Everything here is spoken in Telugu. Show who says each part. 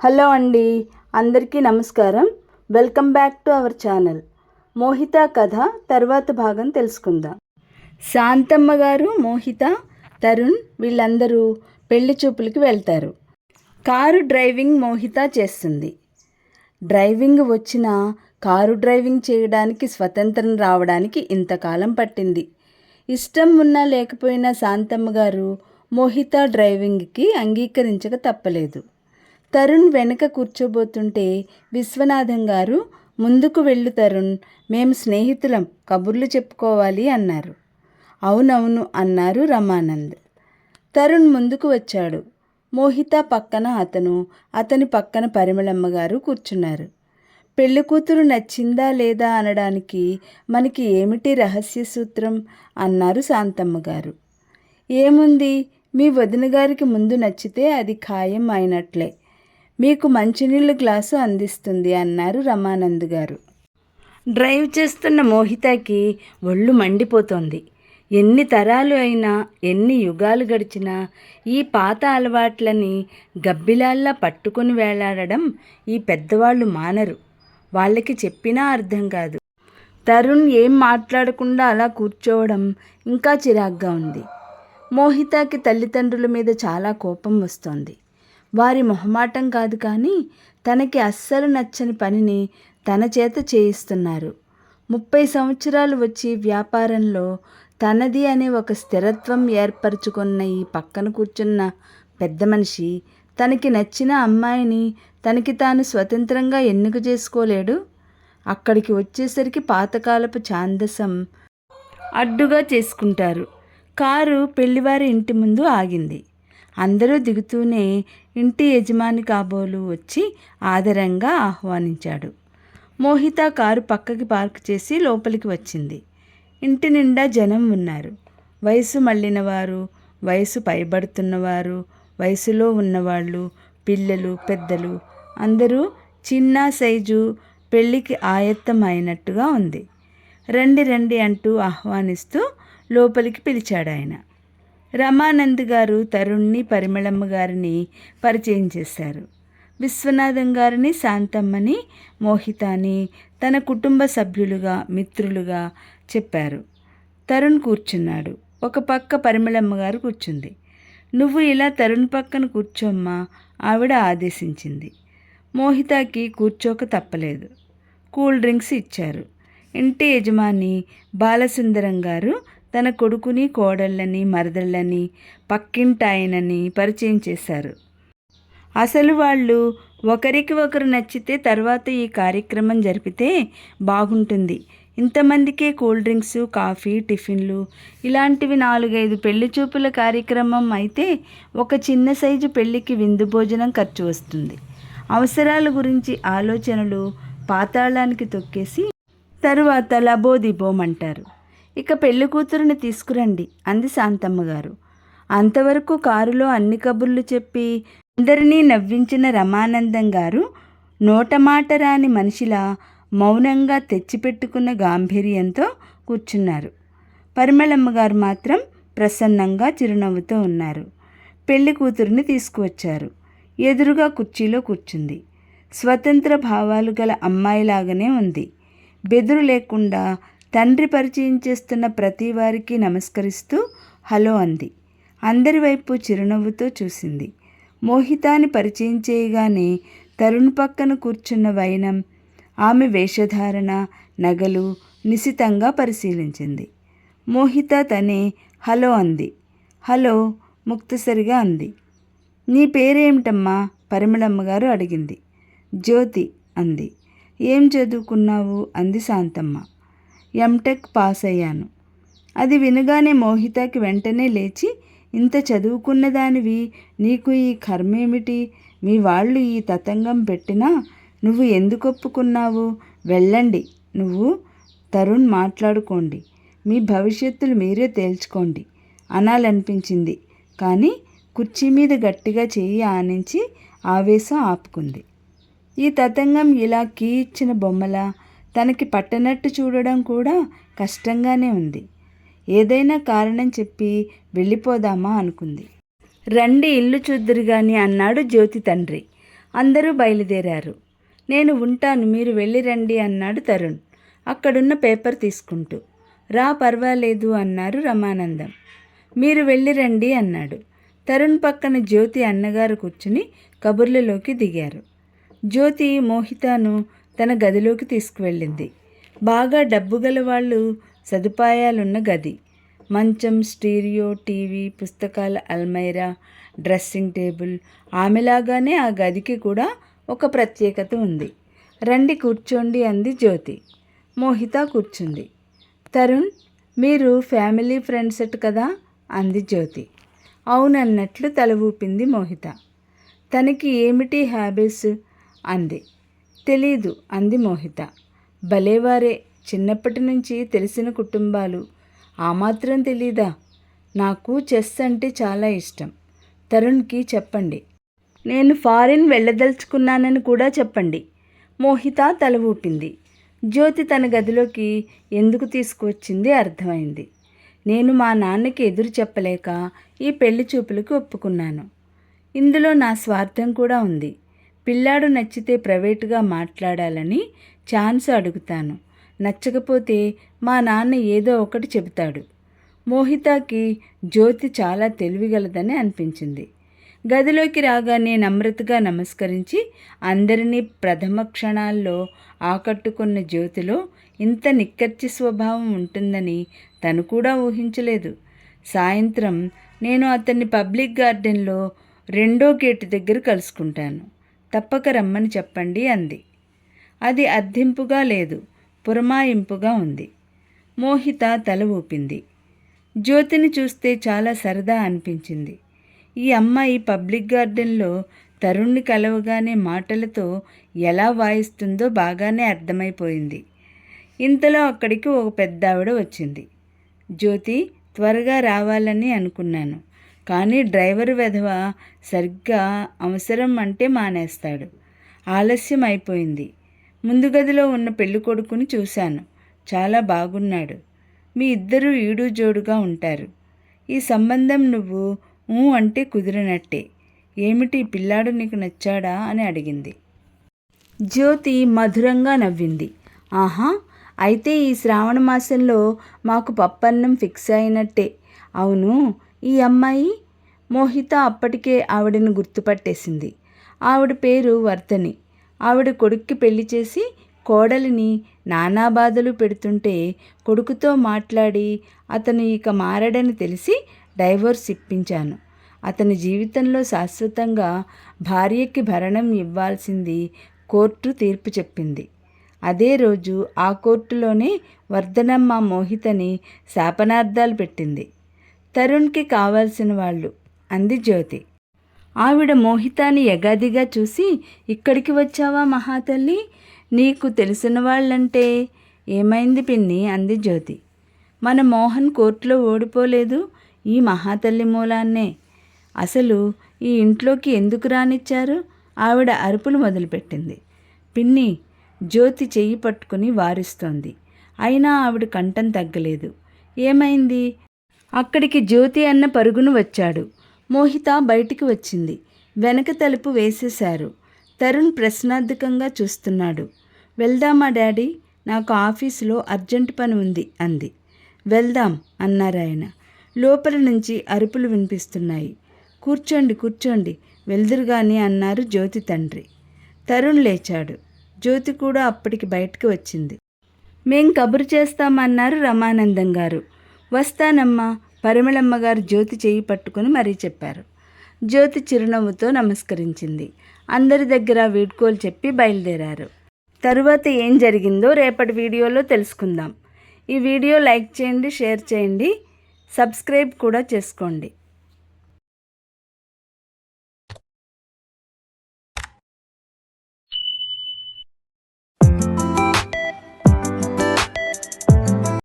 Speaker 1: హలో అండి, అందరికీ నమస్కారం. Welcome back to our channel. Mohita కథ తర్వాత భాగం తెలుసుకుందాం. శాంతమ్మ గారు, మోహిత, తరుణ్ వీళ్ళందరూ పెళ్లి చూపులకి వెళ్తారు. కారు డ్రైవింగ్ మోహిత చేస్తుంది. డ్రైవింగ్ వచ్చినా కారు డ్రైవింగ్ చేయడానికి స్వతంత్రం రావడానికి ఇంతకాలం పట్టింది. ఇష్టం ఉన్నా లేకపోయినా శాంతమ్మ గారు మోహిత డ్రైవింగ్కి అంగీకరించక తప్పలేదు. తరుణ్ వెనక కూర్చోబోతుంటే విశ్వనాథం గారు, ముందుకు వెళ్ళు తరుణ్, మేము స్నేహితులం, కబుర్లు చెప్పుకోవాలి అన్నారు. అవునవును అన్నారు రమానంద్. తరుణ్ ముందుకు వచ్చాడు. మోహిత పక్కన అతని పక్కన పరిమళమ్మ గారు కూర్చున్నారు. పెళ్లి కూతురు నచ్చిందా లేదా అనడానికి మనకి ఏమిటి రహస్య సూత్రం అన్నారు శాంతమ్మ గారు. ఏముంది, మీ వదిన గారికి ముందు నచ్చితే అది ఖాయం అయినట్లే, మీకు మంచినీళ్ళ గ్లాసు అందిస్తుంది అన్నారు రమానంద్ గారు. డ్రైవ్ చేస్తున్న మోహితకి ఒళ్ళు మండిపోతోంది. ఎన్ని తరాలు అయినా, ఎన్ని యుగాలు గడిచినా ఈ పాత అలవాట్లని గబ్బిలాల్లా పట్టుకొని వేలాడడం ఈ పెద్దవాళ్ళు మానరు. వాళ్ళకి చెప్పినా అర్థం కాదు. తరుణ్ ఏం మాట్లాడకుండా అలా కూర్చోవడం ఇంకా చిరాగ్గా ఉంది. మోహితకి తల్లిదండ్రుల మీద చాలా కోపం వస్తోంది. వారి మొహమాటం కాదు కానీ తనకి అస్సలు నచ్చని పనిని తన చేత చేయిస్తున్నారు. 30 సంవత్సరాలు వచ్చి వ్యాపారంలో తనది అనే ఒక స్థిరత్వం ఏర్పరచుకున్న ఈ పక్కన కూర్చున్న పెద్ద మనిషి తనకి నచ్చిన అమ్మాయిని తనకి తాను స్వతంత్రంగా ఎన్నిక చేసుకోలేడు. అక్కడికి వచ్చేసరికి పాతకాలపు ఛాందసం అడ్డుగా చేసుకుంటారు. కారు పెళ్లివారి ఇంటి ముందు ఆగింది. అందరూ దిగుతూనే ఇంటి యజమాని కాబోలు వచ్చి ఆదరంగా ఆహ్వానించాడు. మోహిత కారు పక్కకి పార్క్ చేసి లోపలికి వచ్చింది. ఇంటి నిండా జనం ఉన్నారు. వయసు మళ్ళినవారు, వయసు పైబడుతున్నవారు, వయసులో ఉన్నవాళ్ళు, పిల్లలు, పెద్దలు అందరూ చిన్న సైజు పెళ్ళికి ఆయత్తం అయినట్టుగా ఉంది. రండి రండి అంటూ ఆహ్వానిస్తూ లోపలికి పిలిచాడు ఆయన. రమానంద్ గారు తరుణ్ని, పరిమళమ్మ గారిని పరిచయం చేశారు. విశ్వనాథం గారిని, శాంతమ్మని, మోహితాని తన కుటుంబ సభ్యులుగా, మిత్రులుగా చెప్పారు. తరుణ్ కూర్చున్నాడు. ఒక పక్క పరిమళమ్మ గారు కూర్చుంది. నువ్వు ఇలా తరుణ్ పక్కన కూర్చోమ్మా, ఆవిడ ఆదేశించింది. మోహితకి కూర్చోక తప్పలేదు. కూల్ డ్రింక్స్ ఇచ్చారు. ఇంటి యజమాని బాలసుందరం గారు తన కొడుకుని, కోడళ్ళని, మరదళ్ళని, పక్కింటాయనని పరిచయం చేశారు. అసలు వాళ్ళు ఒకరికి ఒకరు నచ్చితే తర్వాత ఈ కార్యక్రమం జరిపితే బాగుంటుంది. ఇంతమందికే కూల్ డ్రింక్స్, కాఫీ, టిఫిన్లు ఇలాంటివి 4-5 పెళ్లి చూపుల కార్యక్రమం అయితే ఒక చిన్న సైజు పెళ్లికి విందు భోజనం ఖర్చు వస్తుంది. అవసరాల గురించి ఆలోచనలు పాతాళానికి తొక్కేసి తరువాత లబోదిబోమంటారు. ఇక పెళ్లి కూతురుని తీసుకురండి అంది శాంతమ్మ గారు. అంతవరకు కారులో అన్ని కబుర్లు చెప్పి అందరినీ నవ్వించిన రమానందం గారు నోటమాట రాని మనిషిలా మౌనంగా తెచ్చిపెట్టుకున్న గాంభీర్యంతో కూర్చున్నారు. పరిమళమ్మ గారు మాత్రం ప్రసన్నంగా చిరునవ్వుతో ఉన్నారు. పెళ్లి కూతురుని తీసుకువచ్చారు. ఎదురుగా కుర్చీలో కూర్చుంది. స్వతంత్ర భావాలు గల అమ్మాయిలాగానే ఉంది. బెదురు లేకుండా తండ్రి పరిచయం చేస్తున్న ప్రతి వారికి నమస్కరిస్తూ హలో అంది. అందరి వైపు చిరునవ్వుతో చూసింది. మోహితాని పరిచయం చేయగానే తరుణ్ పక్కన కూర్చున్న వైనం, ఆమె వేషధారణ, నగలు నిశితంగా పరిశీలించింది. మోహిత తనే హలో అంది. హలో ముక్తసరిగా అంది. నీ పేరేమిటమ్మా? పరిమళమ్మ గారు అడిగింది. జ్యోతి అంది. ఏం చదువుకున్నావు అంది శాంతమ్మ. ఎంటెక్ పాస్ అయ్యాను. అది వినగానే మోహితకి వెంటనే లేచి, ఇంత చదువుకున్న దానివి నీకు ఈ కర్మేమిటి? మీ వాళ్ళు ఈ తతంగం పెట్టినా నువ్వు ఎందుకు ఒప్పుకున్నావు? వెళ్ళండి, నువ్వు తరుణ్ మాట్లాడుకోండి, మీ భవిష్యత్తులు మీరే తేల్చుకోండి అనాలనిపించింది. కానీ కుర్చీ మీద గట్టిగా చెయ్యి ఆనించి ఆవేశం ఆపుకుంది. ఈ తతంగం ఇలా కీ ఇచ్చిన బొమ్మలా తనకి పట్టనట్టు చూడడం కూడా కష్టంగానే ఉంది. ఏదైనా కారణం చెప్పి వెళ్ళిపోదామా అనుకుంది. రండి ఇల్లు చూద్దురు గాని అన్నాడు జ్యోతి తండ్రి. అందరూ బయలుదేరారు. నేను ఉంటాను, మీరు వెళ్ళిరండి అన్నాడు తరుణ్ అక్కడున్న పేపర్ తీసుకుంటూ. రా, పర్వాలేదు అన్నారు రమానందం. మీరు వెళ్ళిరండి అన్నాడు. తరుణ్ పక్కన జ్యోతి అన్నగారు కూర్చుని కబుర్లలోకి దిగారు. జ్యోతి మోహితను తన గదిలోకి తీసుకువెళ్ళింది. బాగా డబ్బు గల వాళ్ళు సదుపాయాలున్న గది. మంచం, స్టీరియో, టీవీ, పుస్తకాల అల్మైరా, డ్రెస్సింగ్ టేబుల్. ఆమెలాగానే ఆ గదికి కూడా ఒక ప్రత్యేకత ఉంది. రండి కూర్చోండి అంది జ్యోతి. మోహిత కూర్చుంది. తరుణ్, మీరు ఫ్యామిలీ ఫ్రెండ్స్ అట్ కదా అంది జ్యోతి. అవునన్నట్లు తల ఊపింది మోహిత. తనకి ఏమిటి హ్యాబిట్స్ అంది. తెలీదు అంది మోహిత. భలేవారే, చిన్నప్పటి నుంచి తెలిసిన కుటుంబాలు, ఆ మాత్రం తెలీదా? నాకు చెస్ అంటే చాలా ఇష్టం. తరుణ్కి చెప్పండి. నేను ఫారిన్ వెళ్ళదలుచుకున్నానని కూడా చెప్పండి. మోహిత తల ఊపింది. జ్యోతి తన గదిలోకి ఎందుకు తీసుకువచ్చింది అర్థమైంది. నేను మా నాన్నకి ఎదురు చెప్పలేక ఈ పెళ్లి చూపులకు ఒప్పుకున్నాను. ఇందులో నా స్వార్థం కూడా ఉంది. పిల్లాడు నచ్చితే ప్రైవేటుగా మాట్లాడాలని ఛాన్స్ అడుగుతాను. నచ్చకపోతే మా నాన్న ఏదో ఒకటి చెబుతాడు. మోహితకి జ్యోతి చాలా తెలివిగలదని అనిపించింది. గదిలోకి రాగానే నమ్రతగా నమస్కరించి అందరినీ ప్రథమ క్షణాల్లో ఆకట్టుకున్న జ్యోతిలో ఇంత నిక్కర్చి స్వభావం ఉంటుందని తను కూడా ఊహించలేదు. సాయంత్రం నేను అతన్ని పబ్లిక్ గార్డెన్లో 2వ గేటు దగ్గర కలుసుకుంటాను. తప్పక రమ్మని చెప్పండి అంది. అది అర్థింపుగా లేదు, పురమాయింపుగా ఉంది. మోహిత తల ఊపింది. జ్యోతిని చూస్తే చాలా సరదా అనిపించింది. ఈ అమ్మాయి పబ్లిక్ గార్డెన్లో తరుణ్ణి కలవగానే మాటలతో ఎలా వాయిస్తుందో బాగానే అర్థమైపోయింది. ఇంతలో అక్కడికి ఒక పెద్దావిడ వచ్చింది. జ్యోతి, త్వరగా రావాలని అనుకున్నాను, కానీ డ్రైవర్ వెధవ సరిగ్గా అవసరం అంటే మానేస్తాడు. ఆలస్యం అయిపోయింది. ముందు గదిలో ఉన్న పెళ్ళికొడుకుని చూశాను, చాలా బాగున్నాడు. మీ ఇద్దరూ ఈడు జోడుగా ఉంటారు. ఈ సంబంధం నువ్వు అంటే కుదిరినట్టే. ఏమిటి, పిల్లాడు నీకు నచ్చాడా అని అడిగింది. జ్యోతి మధురంగా నవ్వింది. ఆహా, అయితే ఈ శ్రావణ మాసంలో మాకు పప్పన్నం ఫిక్స్ అయినట్టే. అవును, ఈ అమ్మాయి? మోహిత అప్పటికే ఆవిడను గుర్తుపట్టేసింది. ఆవిడ పేరు వర్ధని. ఆవిడ కొడుక్కి పెళ్లి చేసి కోడలిని నానా బాధలు పెడుతుంటే కొడుకుతో మాట్లాడి అతను ఇక మారడని తెలిసి డైవోర్స్ ఇప్పించాను. అతని జీవితంలో శాశ్వతంగా భార్యకి భరణం ఇవ్వాల్సింది కోర్టు తీర్పు చెప్పింది. అదే రోజు ఆ కోర్టులోనే వర్ధనమ్మ మోహితని శాపనార్థాలు పెట్టింది. తరుణ్కి కావాల్సిన వాళ్ళు అంది జ్యోతి. ఆవిడ మోహితాని యగాదిగా చూసి, ఇక్కడికి వచ్చావా మహాతల్లి? నీకు తెలిసిన వాళ్ళంటే ఏమైంది పిన్ని అంది జ్యోతి. మన మోహన్ కోర్టులో ఓడిపోలేదు, ఈ మహాతల్లి మూలాన్నే. అసలు ఈ ఇంట్లోకి ఎందుకు రానిచ్చారు? ఆవిడ అరుపులు మొదలుపెట్టింది. పిన్ని, జ్యోతి చెయ్యి పట్టుకుని వారిస్తోంది. అయినా ఆవిడ కంఠం తగ్గలేదు. ఏమైంది? అక్కడికి జ్యోతి అన్న పరుగును వచ్చాడు. మోహిత బయటికి వచ్చింది. వెనక తలుపు వేసేశారు. తరుణ్ ప్రశ్నార్థకంగా చూస్తున్నాడు. వెళ్దామా డాడీ? నాకు ఆఫీసులో అర్జెంట్ పని ఉంది అంది. వెళ్దాం అన్నారాయన. లోపల నుంచి అరుపులు వినిపిస్తున్నాయి. కూర్చోండి కూర్చోండి, వెళ్దురుగాని అన్నారు జ్యోతి తండ్రి. తరుణ్ లేచాడు. జ్యోతి కూడా అప్పటికి బయటికి వచ్చింది. మేం కబురు చేస్తామన్నారు రమానందం గారు. వస్తానమ్మా, పరిమళమ్మగారు జ్యోతి చేయి పట్టుకుని మరీ చెప్పారు. జ్యోతి చిరునవ్వుతో నమస్కరించింది. అందరి దగ్గర వీడ్కోలు చెప్పి బయలుదేరారు. తరువాత ఏం జరిగిందో రేపటి వీడియోలో తెలుసుకుందాం. ఈ వీడియో లైక్ చేయండి, షేర్ చేయండి, సబ్స్క్రైబ్ కూడా చేసుకోండి.